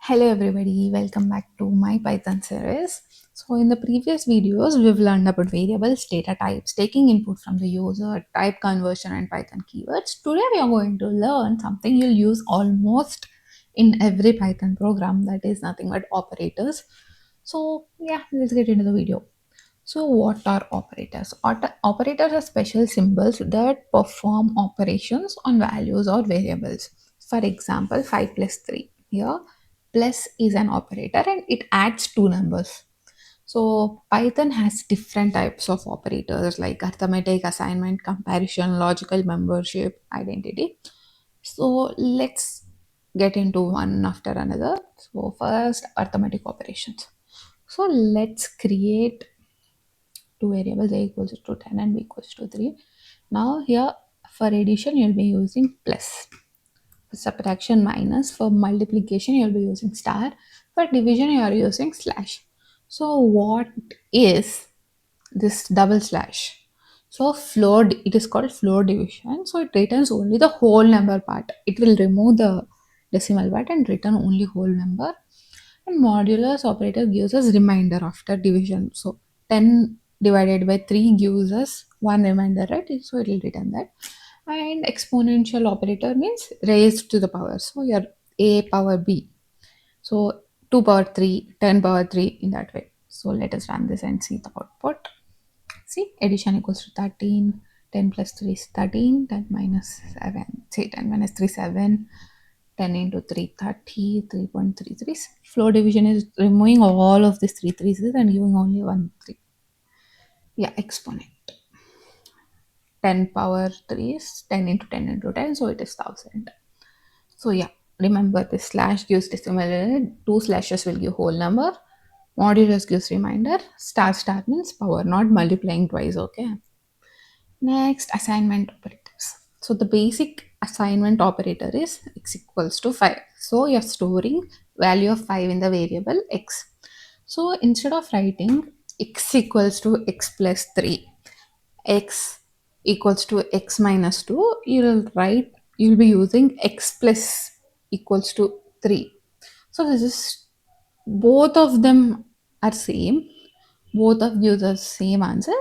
Hello everybody, welcome back to my Python series. So in the previous videos, we've learned about variables, data types, taking input from the user, type conversion and Python keywords. Today we are going to learn something you'll use almost in every Python program, that is nothing but operators. So yeah, let's get into the video. So what are operators? Operators are special symbols that perform operations on values or variables. For example, 5 plus 3. Here, plus is an operator and it adds two numbers. So Python has different types of operators like arithmetic, assignment, comparison, logical membership, identity. So let's get into one after another. So first, arithmetic operations. So let's create two variables, a equals to 10 and b equals to 3. Now here for addition you'll be using plus, for subtraction minus, for multiplication you'll be using star, for division you are using slash. So what is this double slash? So floor, it is called floor division. So it returns only the whole number part. It will remove the decimal part and return only whole number. And modulus operator gives us remainder after division. So 10 divided by 3 gives us one remainder, right? So it will return that. And exponential operator means raised to the power. So your a power b. So 2 power 3, 10 power 3 in that way. So let us run this and see the output. See, addition equals to 13. 10 plus 3 is 13. 10 minus 7. See, 10 minus 3 7. 10 into 3 30. 3.33. Floor division is removing all of these 3 threes and giving only 1 3. Yeah, exponent. 10 power 3 is 10 into 10 into 10, so it is 1000. So yeah, remember this slash gives decimal unit, two slashes will give whole number, modulus gives remainder, star star means power, not multiplying twice, okay? Next, assignment operators. So the basic assignment operator is x equals to 5. So you're storing value of 5 in the variable x. So instead of writing x equals to x plus 3, x equals to x minus 2, you'll be using x plus equals to 3. So this is, both of them are same, both of gives us same answer,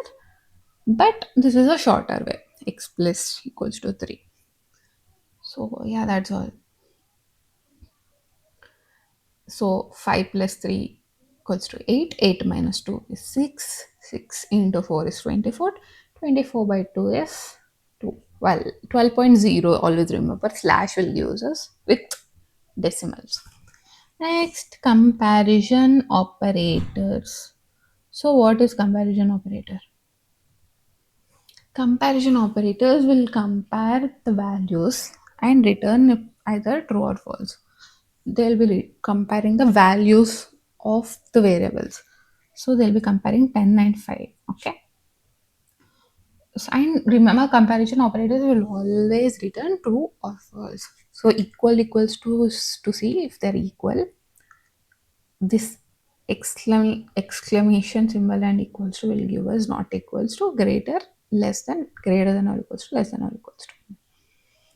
but this is a shorter way, x plus equals to 3. So yeah, that's all. So 5 plus 3 equals to 8. 8 minus 2 is 6. 6 into 4 is 24. 24 by 2 is 2. Well, 12.0, always remember, slash will use us with decimals. Next, comparison operators. So what is comparison operator? Comparison operators will compare the values and return either true or false. They'll be comparing the values of the variables. So they'll be comparing 10 and 5. Okay. So, and remember, comparison operators will always return true or false. So equal equals to see if they're equal. This exclamation symbol and equals to will give us not equals to, greater, less than, greater than or equals to, less than or equals to.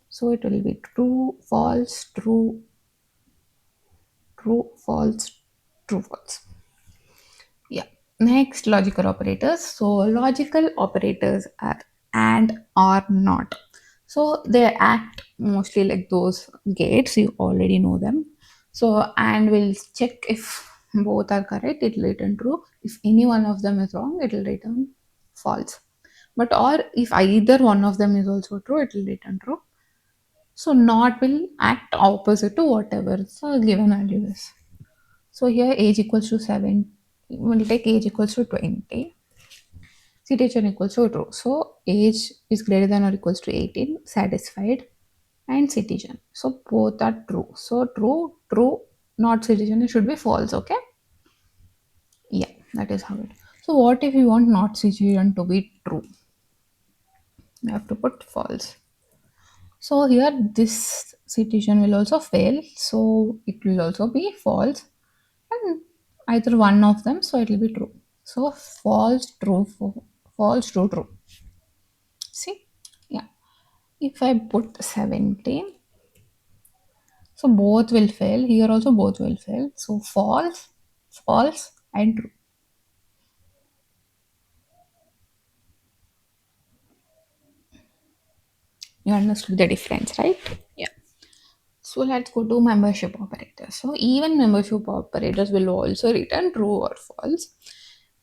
So it will be true, false, true, true, false, true, false. Yeah. Next, logical operators. So logical operators are and or not. So they act mostly like those gates. You already know them. So and will check if both are correct, it will return true. If any one of them is wrong, it will return false. But or if either one of them is also true, it will return true. So not will act opposite to whatever the given value is. So here age equals to 7. We'll take age equals to 20. Citizen equals to true. So age is greater than or equals to 18, satisfied, and citizen. So both are true. So true, true, not citizen, it should be false, okay? Yeah, that is how it. So what if you want not citizen to be true? You have to put false. So here this citizen will also fail. So it will also be false. And either one of them, so it will be true. So false, true, false, true, true. See, yeah. If I put 17, So both will fail. Here also both will fail. So false, false, and true. You understood the difference, right? Yeah. So let's go to membership operators. So even membership operators will also return true or false.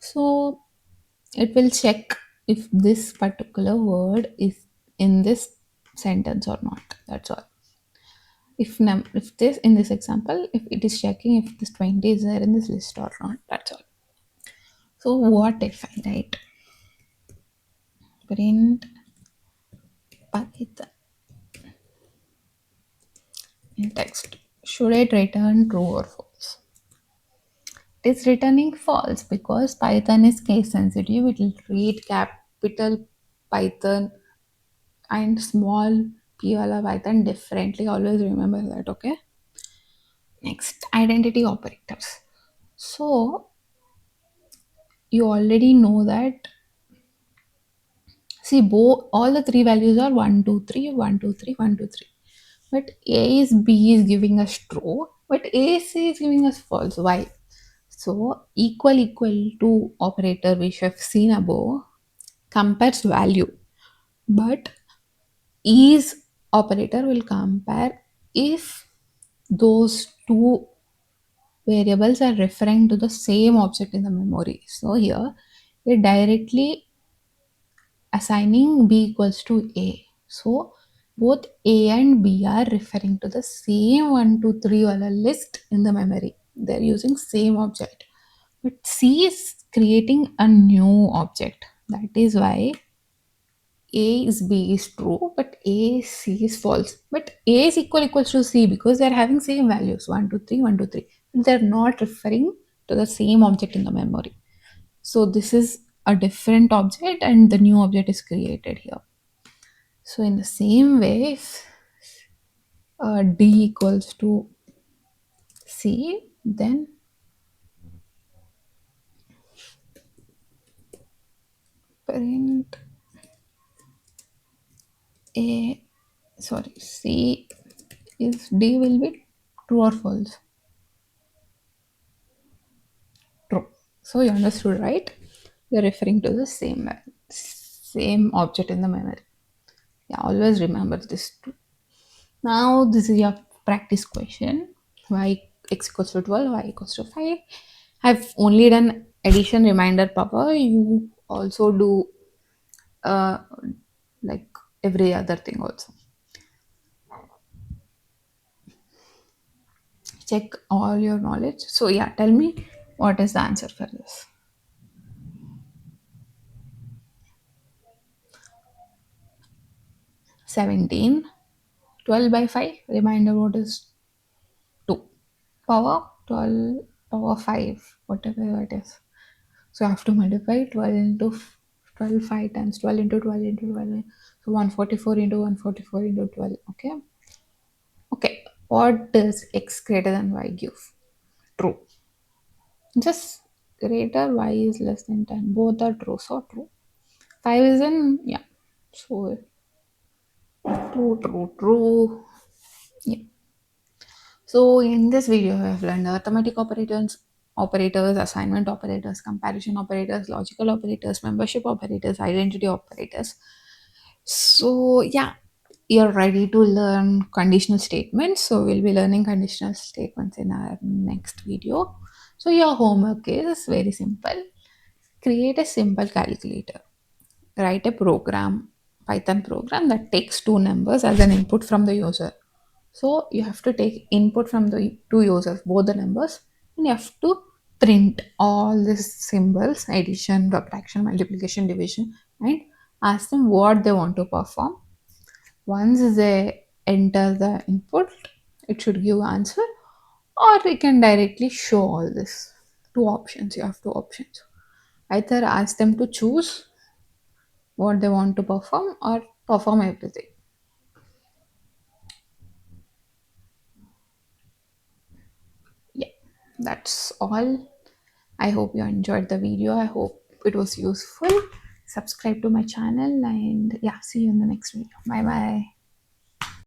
So it will check if this particular word is in this sentence or not. That's all. If this in this example, if it is checking if this 20 is there in this list or not. That's all. So what if I write print Python in text? Should it return true or false? It is returning false because Python is case sensitive. It will treat capital Python and small Python differently. Always remember that, okay? Next, identity operators. So you already know that. See, both all the three values are 1, 2, 3, 1, 2, 3, 1, 2, 3. But A is B is giving us true, but AC is giving us false. Why? So equal to operator which we have seen above compares value, but is operator will compare if those two variables are referring to the same object in the memory. So here it directly assigning B equals to A. So both A and B are referring to the same 1, 2, 3 wala list in the memory. They're using same object. But C is creating a new object. That is why A is B is true, but A is C is false. But A is equals to C because they're having same values 1, 2, 3, 1, 2, 3. They're not referring to the same object in the memory. So this is a different object and the new object is created here. So in the same way, if D equals to C, then print A, sorry, C is D will be true or false? True. So you understood, right? You're referring to the same object in the memory. Yeah, always remember this too. Now this is your practice question. Y x equals to 12, y equals to 5. I've only done addition, reminder, power. You also do uh, like every other thing also. Check all your knowledge. So yeah, tell me what is the answer for this. 17. 12 by 5. Reminder what is 2. Power 12 power 5. Whatever it is. So I have to multiply 12 into 12 5 times 12 into 12 into 12. So 144 into 144 into 12. Okay. Okay. What does x greater than y give? True. Just greater y is less than 10. Both are true. So true. 5 is in, yeah. So true, true, true. Yeah. So in this video, I have learned arithmetic operators, assignment operators, comparison operators, logical operators, membership operators, identity operators. So yeah, you're ready to learn conditional statements. So we'll be learning conditional statements in our next video. So your homework is very simple. Create a simple calculator. Write a program, Python program that takes two numbers as an input from the user. So you have to take input from the two users, both the numbers, and you have to print all these symbols, addition, subtraction, multiplication, division, and ask them what they want to perform. Once they enter the input, it should give answer, or we can directly show all this. Two options, you have two options. Either ask them to choose what they want to perform or perform everything. Yeah, that's all. I hope you enjoyed the video. I hope it was useful. Subscribe to my channel and yeah, see you in the next video. Bye bye.